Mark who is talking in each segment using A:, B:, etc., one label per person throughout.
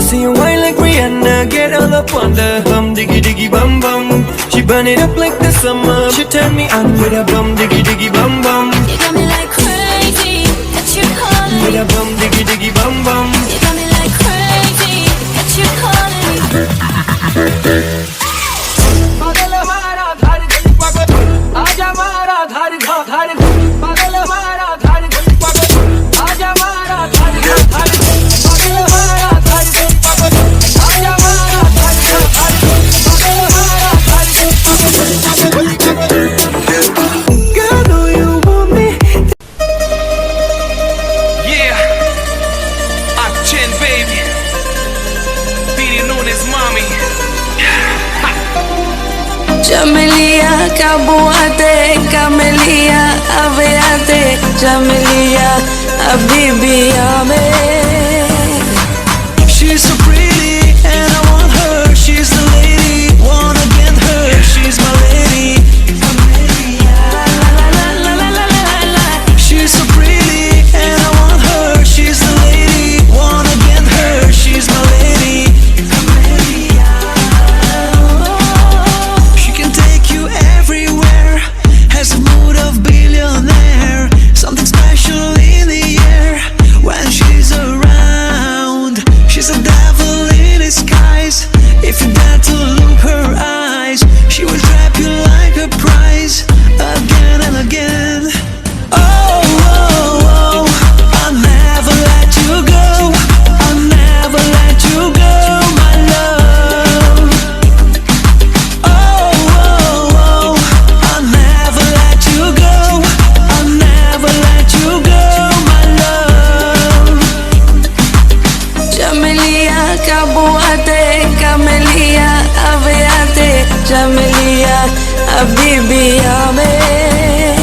A: see you whine like Rihanna, get all up on the hum, diggy diggy bum bum. She burn it up like the summer. She turn me on with a bum, diggy diggy bum bum.
B: You got me like crazy, that you calling
A: With
B: me.
A: a bum, diggy diggy bum bum.
B: You got me like crazy, that you calling me.
A: पागल हमारा धार गली पागल, आजा हमारा धार धार धार। पागल हमारा धार गली पागल, आजा हमारा धार धार धार। पागल हमारा धार गली पागल, आजा हमारा धार धार धार। पागल हमारा धार गली पागल, girl, do you want me?
C: Yeah, I'm Chin baby, being known as mommy.
B: Camelia, kabuate, camelia, aveate, camelia, habibi, amen.
A: She's so pretty and I want her. She's the lady, wanna get her. She's my lady. She's so pretty and I want her. She's the lady, wanna get her. She's my lady. She can take you everywhere. Has a mood of billionaire. Something special in the air when she's around. She's a devil in disguise. If you dare to look her eyes, she will trap you like a prize again and again. Oh, oh, oh, I'll never let you go. I'll never let you go, my love. Oh, oh, oh, I'll never let you go. I'll never let you go, my love.
B: Camelia, kabuate, camelia, aveate, camelia, habibi, amen.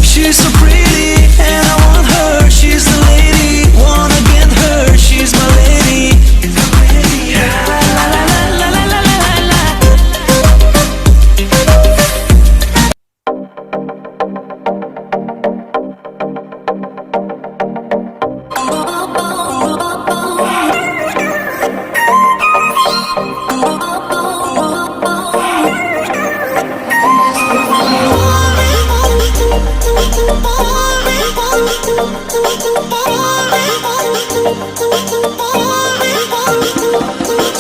A: She's so pretty and I want her. She's the lady, wanna get her. She's my lady.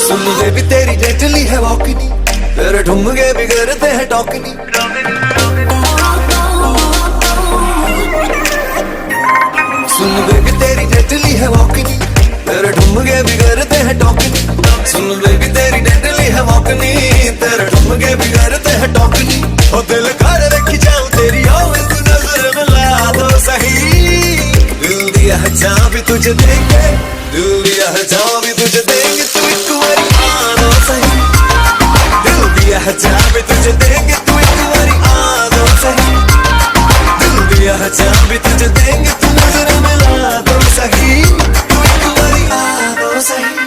A: सुन ले भी तेरी deadly है वॉकनी, तेरे ठुमके बिगड़ते हैं टॉकनी। सुन ले भी तेरी डेडली है वॉकनी, तेरे ठुमके बिगड़ते हैं टॉकनी। सुन ले भी तेरी डेडली है वॉकनी, तेरे ठुमके बिगड़ते हैं टॉकनी। ओ दिल कर रखी जाऊं तेरी आवाज़ नजर मिला दो सही। दिल दिया है जहाँ भी तुझे देंगे, दिल दिया है जहाँ भी तुझे देंगे, तू एक बारी आना सही। दिल दिया है जहाँ भी तुझे देंगे, तू एक बारी आना सही। दिल दिया है जहाँ भी तुझे देंगे, तू नजर मिला दो सही। तू एक बारी आना सही।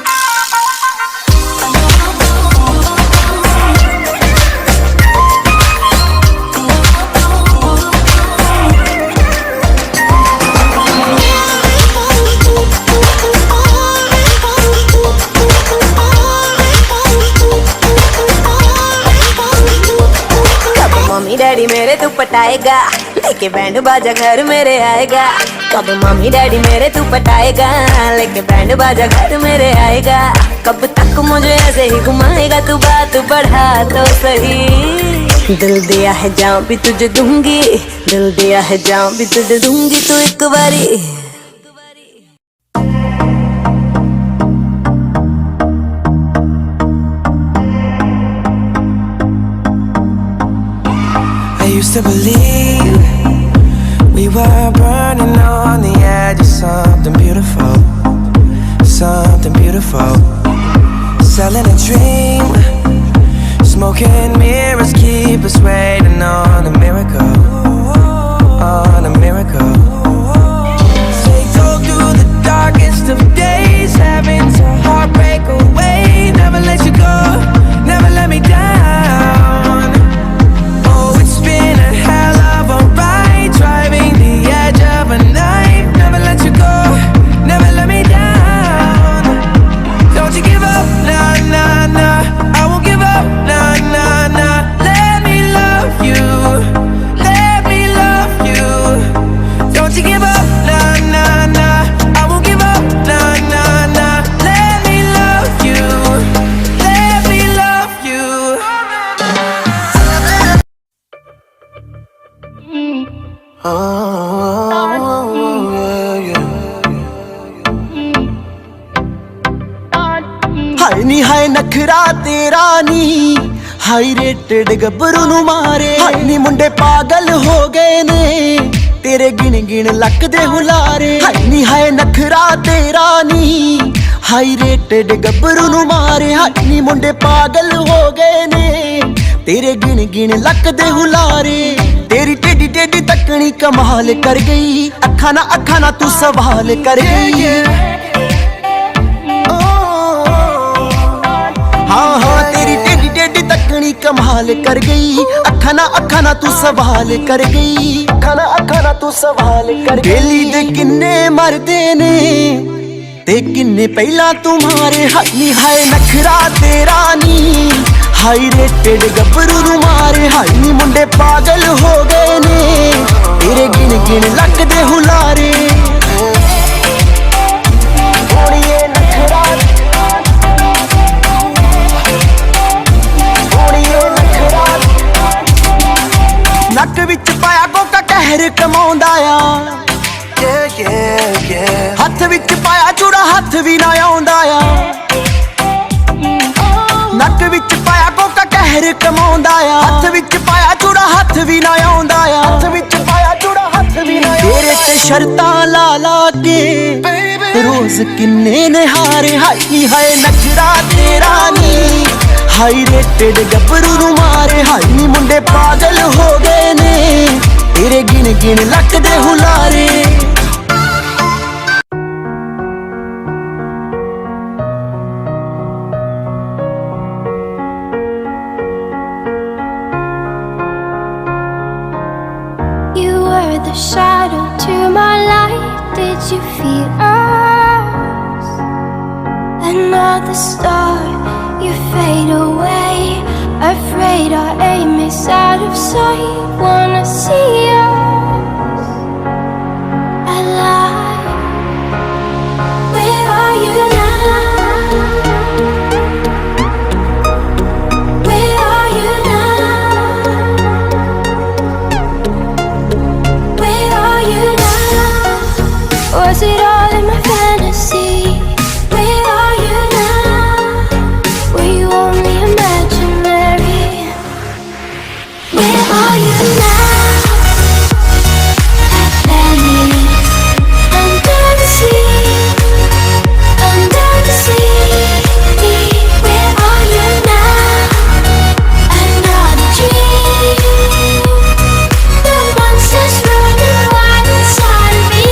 B: मम्मी डैडी मेरे तू पटाएगा, लेके बैंड बाजा घर मेरे आएगा। कब मम्मी डैडी मेरे तू पटाएगा, लेके बैंड बाजा घर मेरे आएगा। कब तक मुझे ऐसे ही घुमाएगा, तू बात बढ़ा तो सही। दिल दिया है जहाँ भी तुझे दूंगी, दिल दिया है जहाँ भी तुझे दूंगी, तू एक बारी।
A: I used to believe we were burning on the edge of something beautiful, something beautiful. Selling a dream, smoking mirrors keep us waiting on a miracle, on a miracle. Take go through the darkest of days, having to heartbreak away. Never let you go, never let me down. Oh, it's been a hell of a ride, driving the edge of a knife. Never let you go, never let me down.
D: ਹਾਏ ਨੀ ਹਾਏ ਨਖਰਾ ਤੇਰਾ ਨੀ high rated ਗੱਭਰੂ ਨੂੰ ਮਾਰੇ ਹਾਏ ਨੀ ਮੁੰਡੇ ਪਾਗਲ ਹੋ ਗਏ ਨੇ ਤੇਰੇ ਗਿਣ ਗਿਣ ਲੱਕ ਦੇ ਹੁਲਾਰੇ ਹਾਏ ਨੀ ਹਾਏ ਨਖਰਾ ਤੇਰਾ ਨੀ ਹਾਈ ਰੇਟਡ ਗੱਭਰੂ ਨੂੰ ਮਾਰੇ ਹਾਏ ਨੀ ਮੁੰਡੇ ਪਾਗਲ ਹੋ ਗਏ ਨੇ ਤੇਰੇ ਗਿਣ ਗਿਣ ਲੱਕ ਦੇ ਹੁਲਾਰੇ ਤੇਰੀ ਟੇਡੀ ਟੇਡੀ ਤੱਕਣੀ ਕਮਾਲ ਕਰ ਗਈ ਅੱਖਾਂ ਨਾ ਤੂੰ ਸਵਾਲ ਕਰ ਗਈ ਹਾਂ ਹਾਂ ਤੇਰੀ ਟੇਡੀ ਟੇਡੀ ਤੱਕਣੀ ਕਮਾਲ ਕਰ ਗਈ ਅੱਖਾਂ ਨਾ ਤੂੰ ਸਵਾਲ ਕਰ ਗਈ ਅੱਖਾਂ ਨਾ ਤੂੰ ਸਵਾਲ ਕਰ ਗਈ ਬੇਲੀ ਦੇ ਕਿੰਨੇ ਮਰਦੇ ਨੇ ਤੇ ਕਿੰਨੇ ਪਹਿਲਾਂ ਤੁਮਾਰੇ ਹਾਏ ਨੀ ਹਾਏ ਨਖਰਾ ਤੇਰਾ ਨੀ ਹਾਈ ਰੇਟਡ ਗੱਭਰੂ ਨੂੰ ਮਾਰੇ ਹਾਏ ਨੀ ਮੁੰਡੇ ਪਾਗਲ ਹੋ ਗਏ ਨੇ ਤੇਰੇ ਗਿਣ ਗਿਣ ਲੱਕ ਦੇ ਹੁਲਾਰੇ ਗੋੜੀਏ ਨਖਰਾ ਨੱਕ ਵਿੱਚ ਪਾਇਆ ਕੋਕਾ ਕਹਿਰ ਕਮਾਉਂਦਾ ਆ ਹੱਥ ਵਿੱਚ ਪਾਇਆ ਚੂੜਾ ਹੱਥ ਵੀ ਨਾ ਆਉਂਦਾ ਆ ਨੱਕ ਵਿੱਚ ਪਾਇਆ ਕੋਕਾ ਕਹਿਰ ਕਮਾਉਂਦਾ ਆ ਹੱਥ ਵਿੱਚ ਪਾਇਆ ਚੂੜਾ ਹੱਥ ਵੀ ਨਾ ਆਉਂਦਾ ਆ ਹੱਥ ਵਿੱਚ ਪਾਇਆ ਚੂੜਾ ਹੱਥ ਵੀ ਨਾ ਤੇਰੇ ਤੇ ਸ਼ਰਤਾਂ ਲਾ ਕੇ ਰੋਜ਼ ਕਿੰਨੇ ਨਿਹਾਰੇ ਹਾਏ ਹਾਏ ਨਖਰਾ ਤੇਰਾ ਨੀ ਹਾਈ ਰੇਟਡ ਗੱਭਰੂ ਨੂੰ ਮਾਰੇ ਹਾਏ ਨੀ ਮੁੰਡੇ ਪਾਗਲ ਹੋ ਗਏ ਨੇ ਤੇਰੇ ਗਿਣ ਗਿਣ ਲੱਕ ਦੇ ਹੁਲਾਰੇ
E: The shadow to my light, did you feel us? Another star, you fade away. Afraid our aim is out of sight. Wanna see us alive. Where are you now? Where are you now? Was it all in my fantasy? Where are you now? Were you only imaginary? Where are you now? Atlantis, under the sea, under the sea. Where are you now? Another dream. The monsters running wild inside of me.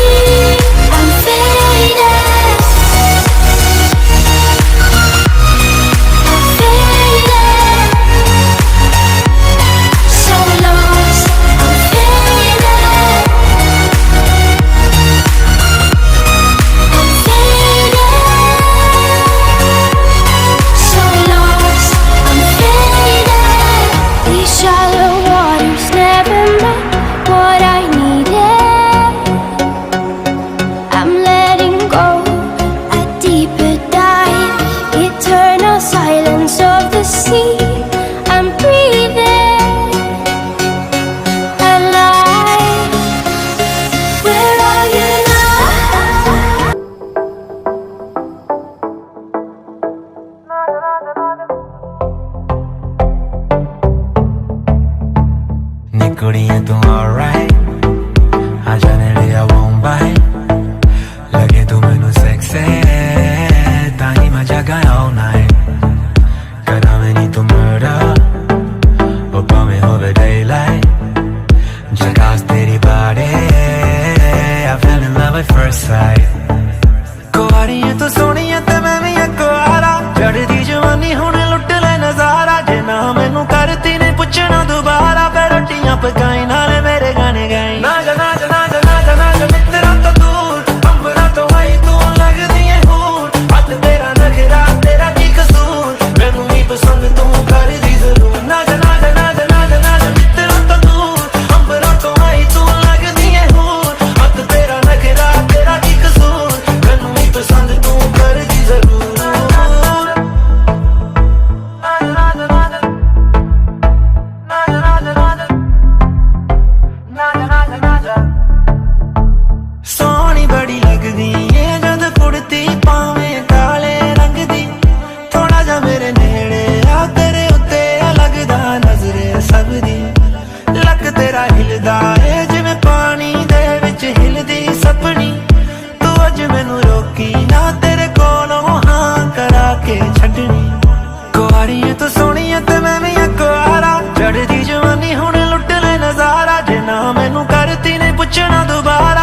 A: कुड़ियां तू alright आ जाने लिया Mumbai लगे तू मैनू sexy ताही मैं जगाया all night करा मैं नहीं तू murder वो पावे होवे daylight जगास तेरी body I fell in love at first sight कुआरियां तू सोनियां ते मैं भी कुआरा चढ़दी जवानी हुण लुट ले नजारा जे ना मैनू करती ने पुछना दोबारा पकाई नाले मेरे गाने गाई ना जा ना जा ना जा ना जा ना जा मित्रा तो दूर अंबरा तो आई तू लगदी है हूर हाथ तेरा नखरा तेरा की कसूर मैनू नहीं पसंद तू कर दी जरूर ना जा ना जा ना जा ना जा ना जा मित्रा तो दूर अंबरा तो आई तू लगदी है हूर हाथ तेरा नखरा तेरा की कसूर मैनू नहीं पसंद तू कर दी जरूर na na na na na na na
F: ਸੋਚਣਾ ਦੁਬਾਰਾ